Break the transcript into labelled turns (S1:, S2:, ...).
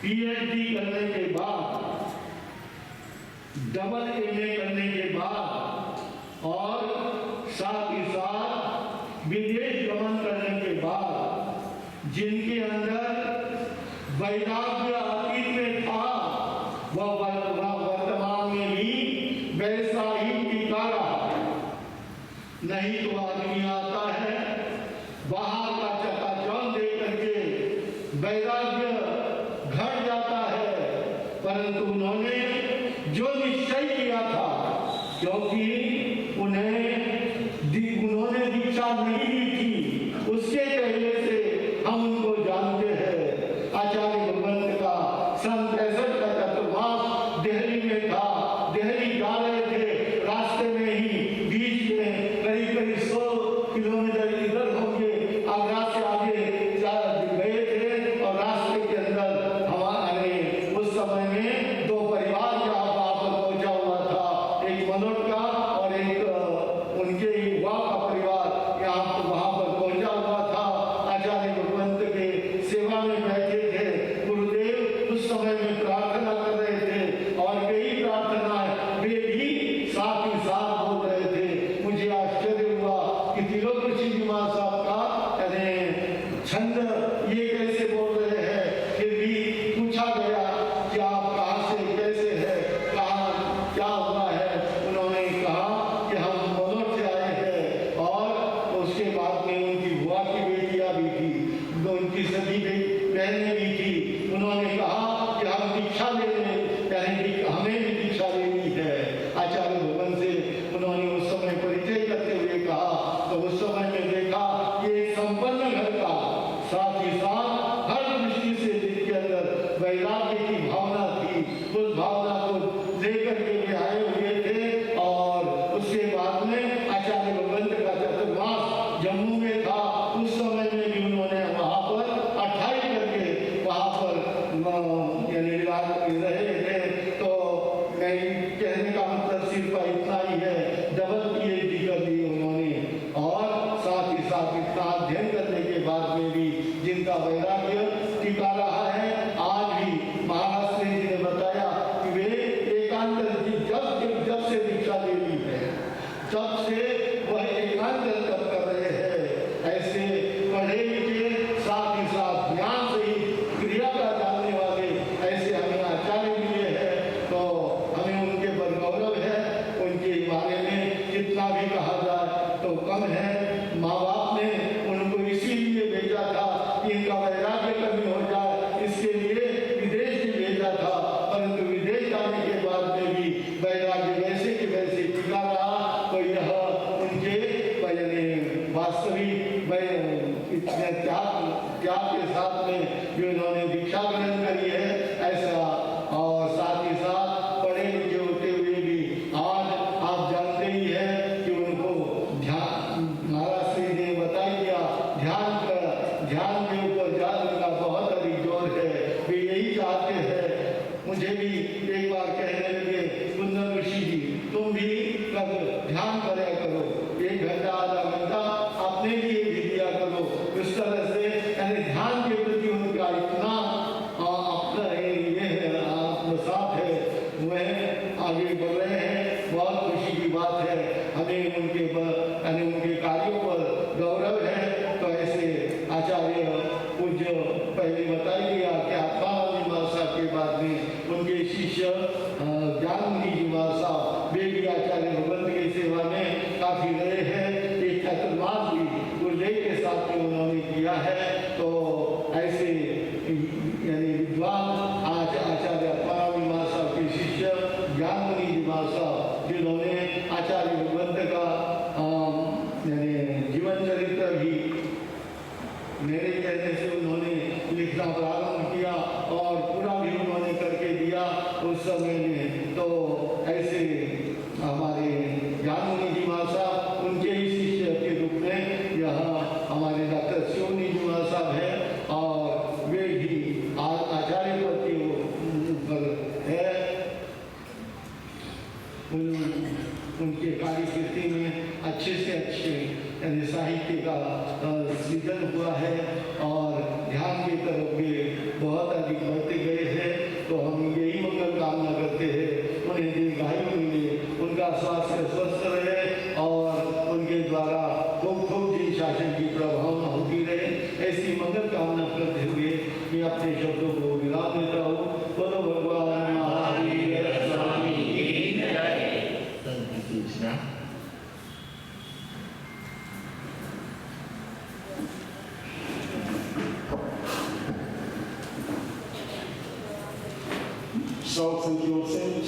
S1: PhD करने के बाद, डबल एमए करने के बाद और साथ ही साथ विदेश गमन करने के बाद जिनके अंदर वैराग्य अतीत में था, वह वर्तमान में भी वैसा ही टिका रहा। नहीं तो आदमी आता है बाहर का चकाचौंध दे करके वैराग्य घट जाता है, परंतु उन्होंने जो निश्चय किया था, क्योंकि उन्होंने दीक्षा नहीं दी थी, उसके पहले से हम उनको जानते हैं। आचार्य भगवंत का सन 63 का चतुर्मास दिल्ली में था। दिल्ली जा रहे थे, रास्ते में ही बीच में करीब 100 किलोमीटर इधर होंगे, आगरा से आगे गए थे और रास्ते के अंदर हमारे उस समय में दो परिवार का पहुंचा हुआ था, एक मनोट का और एक उनके युवा का परिवार यहाँ वहां पर पहुंचा हुआ था। आचार्य भगवंत के सेवा में बैठे थे। गुरुदेव उस समय में प्रार्थना कर रहे थे और कई प्रार्थनाएं वे भी साथ ही साथ बोल रहे थे। मुझे आश्चर्य हुआ कि तिलोक ऋषि जी महाराज साहब का छंद ये कैसे बोल रहे हैं। फिर भी पूछा गया कि आप कहाँ से, कैसे है, कहाँ क्या हुआ है। उन्होंने कहा कि हम मनोर से आए हैं और उसके बाद में उनकी बुआ की बेटियां भी थी, उनकी सभी बहनें भी थी। उन्होंने कहा कि हम दीक्षा लेने, यानी हमें भी दीक्षा लेनी है। आचार्य भगवान से उन्होंने उस समय परिचय करते हुए कहा, तो उस समय में देखा ये संपन्न घर का, साथ ही साथ हर दृष्टि से जिनके अंदर वैराग्य की भावना थी, उस भावना को लेकर के वे आए हुए थे। और उसके बाद में आचार्य भगवंत का चतुर्मास जम्मू में था। उस समय में भी उन्होंने वहाँ पर 28 करके वहाँ पर यानी रहे थे। तो मेरी कहने का मतलब सिर्फ इतना ही है, डबल पीएचडी कर दी उन्होंने और साथ ही साथ इतना अध्ययन करने के बाद में भी जिनका वैराग्य टिका रहा है। आज भी महाराज जी ने बताया कि वे एकांत जब से दीक्षा ले ली है, तब से वह एकांत तप कर रहे हैं। ऐसे पढ़े लिखे, साथ ही साथ ज्ञान से ही क्रिया का जानने वाले ऐसे हमें आचार्य मिले हैं, तो हमें उनके पर गौरव है। उनके बारे में जितना भी कहा जाए तो कम है। माँ बाप ने उनको इसीलिए भेजा था कि इनका वैराग्य कमी हो जाए, इसके लिए विदेश भी भेजा था, परंतु विदेश जाने के बाद में भी वैराग्य वैसे के वैसे टिका रहा। तो यह उनके वास्तविक इतने त्याग के साथ में जो इन्होंने दीक्षा ग्रहण करी है, ऐसा। और साथ ही साथ पढ़े लिखे होते हुए भी आज आप जानते ही हैं कि उनको ध्यान, महाराज श्री ने बता दिया, ध्यान के ऊपर जाने का बहुत अधिक जोर है। वे यही चाहते हैं। मुझे भी एक बार कहने लगे, कुंदन ऋषि जी तुम भी ध्यान करा करो, 1 घंटा आधा घंटा अपने लिए भी दिया करो। इस तरह से यानी ध्यान के प्रति उनका इतना साथ है, वह आगे बढ़ रहे हैं। बहुत खुशी की बात है, हमें उनके कार्यों पर गौरव है। तो ऐसे आचार्य पूज्य पहले बताई गया कि आत्मानंद जी महाराज साहब के बाद में उनके शिष्य ज्ञानमुनि जी महाराज साहब वे भी आचार्य भगवंत की सेवा में काफी रहे हैं। एक चतुर्मास भी गुरुदेव के साथ में उन्होंने किया है। तो ऐसे यानी विद्वान आज आचार्य आत्मानंद महाराज साहब के शिष्य ज्ञानमुनि जी महाराज साहब, जिन्होंने आचार्य भगवंत का यानी जीवन चरित्र भी मेरे कहने से उन्होंने लिखना प्रारंभ किया और पूरा भी उन्होंने करके दिया उस समय में। तो ऐसे हमारे ज्ञानमुनि जी महाराज साहब, उनके ही शिष्य के रूप में यहाँ हमारे डॉक्टर शिवनी जी महाराज साहब हैं और वे भी आचार्य पद के ऊपर है। उनके कार्यकृति में अच्छे से अच्छे साहित्य का सृजन हुआ है और ध्यान की तरफ भी बहुत अधिक बढ़ते गए हैं। स्वास्थ्य स्वस्थ रहे और उनके द्वारा खूब खूब जिन शासन की प्रभावना होती रहे, ऐसी मंगल कामना करते हुए मैं अपने शब्दों को विराम देता हूँ। बोलो भगवान महावीर स्वामी की जय। Krishna.
S2: So, thank you all.